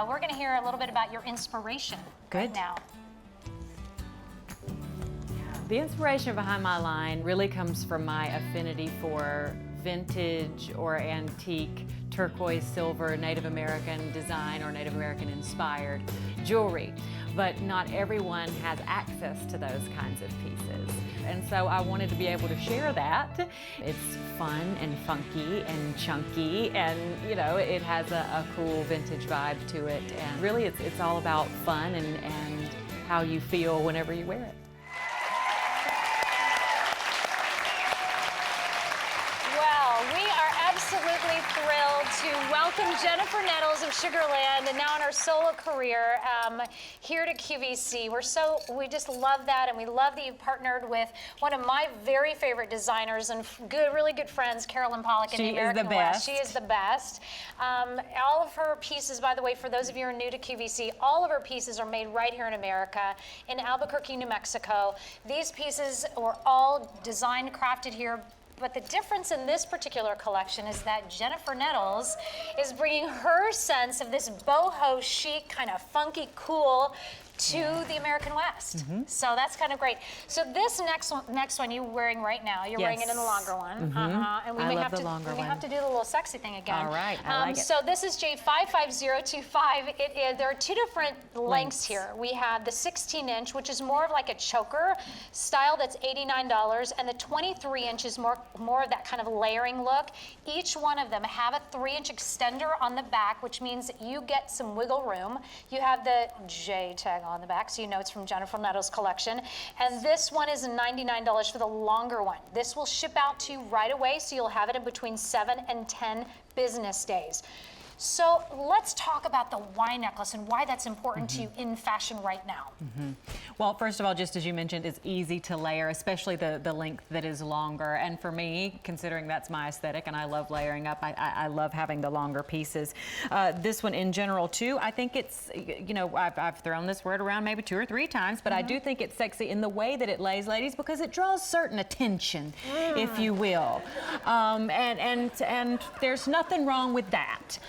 we're going to hear a little bit about your inspiration right now. The inspiration behind my line really comes from my affinity for vintage or antique turquoise, silver, Native American design or Native American inspired jewelry. But not everyone has access to those kinds of pieces. And so I wanted to be able to share that. It's fun and funky and chunky, and you know, it has a cool vintage vibe to it. And really it's all about fun and how you feel whenever you wear it. Absolutely thrilled to welcome Jennifer Nettles of Sugarland, and now in her solo career here to QVC. We just love that, and we love that you've partnered with one of my very favorite designers and really good friends, Carolyn Pollock in the American West. She is the best. All of her pieces, by the way, for those of you who are new to QVC, all of her pieces are made right here in America, in Albuquerque, New Mexico. These pieces were all designed, crafted here. But the difference in this particular collection is that Jennifer Nettles is bringing her sense of this boho chic, kind of funky, cool to the American West. So that's kind of great. So this next one you're wearing right now, you're wearing it in the longer one. And we may have to do the little sexy thing again. All right, I like it. So this is J55025. There are two different lengths here. We have the 16-inch, which is more of like a choker style, that's $89, and the 23-inch is more of that kind of layering look. Each one of them have a 3-inch extender on the back, which means you get some wiggle room. You have the J tag on the back, so you know it's from Jennifer Nettles' collection. And this one is $99 for the longer one. This will ship out to you right away, so you'll have it in between 7 and 10 business days. So let's talk about the Y necklace and why that's important to you in fashion right now. Well, first of all, just as you mentioned, it's easy to layer, especially the length that is longer. And for me, considering that's my aesthetic and I love layering up, I love having the longer pieces. This one in general too, I think it's, you know, I've thrown this word around maybe 2 or 3 times, but I do think it's sexy in the way that it lays, ladies, because it draws certain attention, if you will. And there's nothing wrong with that.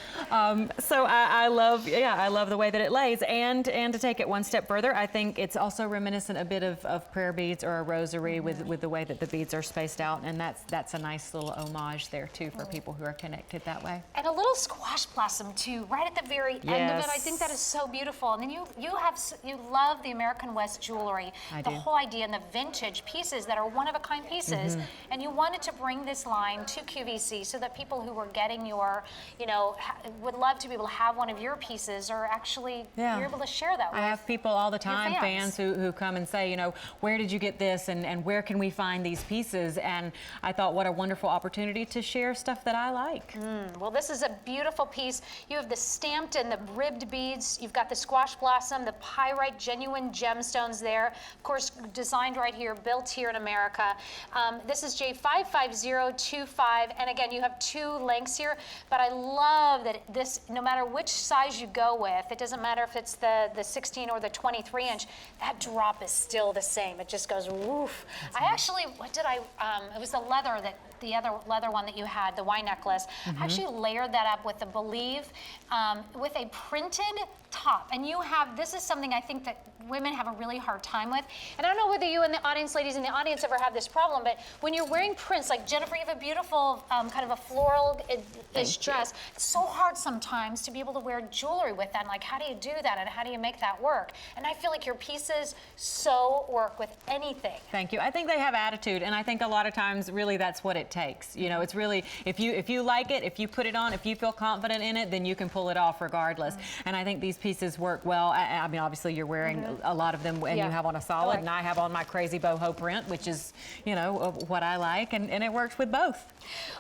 So I love the way that it lays, and to take it one step further, I think it's also reminiscent a bit of prayer beads or a rosary with the way that the beads are spaced out, and that's a nice little homage there too for people who are connected that way. And a little squash blossom too, right at the very end of it. I think that is so beautiful. And then you love the American West jewelry, the whole idea, and the vintage pieces that are one-of-a-kind pieces, and you wanted to bring this line to QVC so that people who were getting your, you know, would love to be able to have one of your pieces, or actually you're able to share that with I have people all the time, fans who come and say, you know, where did you get this, and where can we find these pieces? And I thought, what a wonderful opportunity to share stuff that I like. Well, this is a beautiful piece. You have the stamped and the ribbed beads. You've got the squash blossom, the pyrite genuine gemstones there. Of course, designed right here, built here in America. This is J55025, and again, you have 2 lengths here, but I love that this, no matter which size you go with, it doesn't matter if it's the 16 or the 23-inch, that drop is still the same. It just goes woof. I actually, it was the leather the other leather one that you had, the Y necklace. I actually layered that up with the Believe, with a printed top. And this is something I think that women have a really hard time with. And I don't know whether you and the audience, ladies in the audience, ever have this problem, but when you're wearing prints, like Jennifer, you have a beautiful kind of a floral-ish dress. It's so hard sometimes to be able to wear jewelry with that. And like, how do you do that? And how do you make that work? And I feel like your pieces so work with anything. Thank you. I think they have attitude, and I think a lot of times really that's what it takes. You know, it's really, if you like it, if you put it on, if you feel confident in it, then you can pull it off regardless. And I think these pieces work well. I mean, obviously you're wearing a lot of them, and you have on a solid, and I have on my crazy boho print, which is, you know, what I like, and it works with both.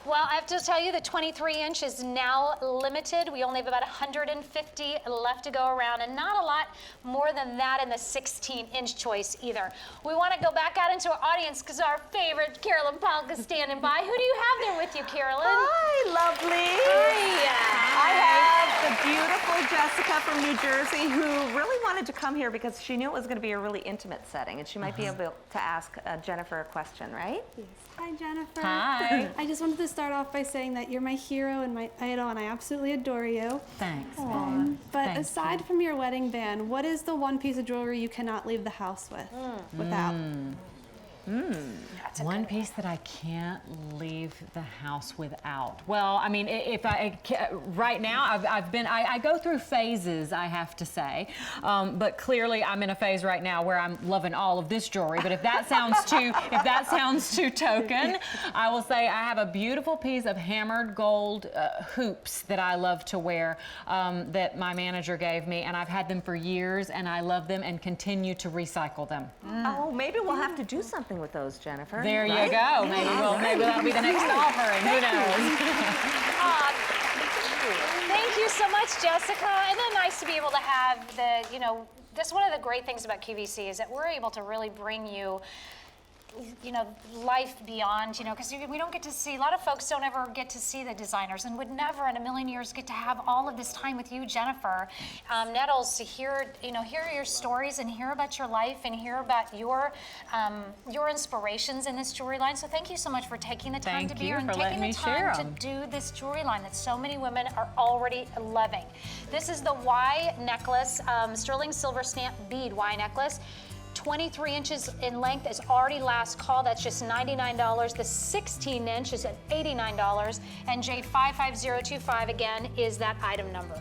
Well, I have to tell you, the 23-inch is now limited. We only have about 150 left to go around, and not a lot more than that in the 16-inch choice either. We want to go back out into our audience because our favorite Carolyn Pollock is standing by. Hi, who do you have there with you, Carolyn? Hi, lovely. Hi. I have the beautiful Jessica from New Jersey who really wanted to come here because she knew it was going to be a really intimate setting and she might be able to ask Jennifer a question, right? Yes. Hi, Jennifer. Hi. I just wanted to start off by saying that you're my hero and my idol, and I absolutely adore you. Thanks. But Thank aside from your wedding band, what is the one piece of jewelry you cannot leave the house with? Without? One piece that I can't leave the house without. Well, I mean, right now I go through phases, I have to say, but clearly I'm in a phase right now where I'm loving all of this jewelry. But if that sounds too token, I will say I have a beautiful piece of hammered gold hoops that I love to wear that my manager gave me, and I've had them for years, and I love them and continue to recycle them. Oh, maybe we'll have to do something with those, Jennifer. There you go. Maybe that'll be the next offering. Who knows? Thank you so much, Jessica. And then nice to be able to have that's one of the great things about QVC is that we're able to really bring you life beyond, because we don't get to see, a lot of folks don't ever get to see the designers and would never in a million years get to have all of this time with you, Jennifer. Nettles, to hear your stories and hear about your life and hear about your inspirations in this jewelry line. So thank you so much for taking the time to be here and taking the time to do this jewelry line that so many women are already loving. This is the Y necklace, sterling silver stamp bead Y necklace. 23 inches in length is already last call. That's just $99. The 16 inch is at $89. And J55025 again is that item number.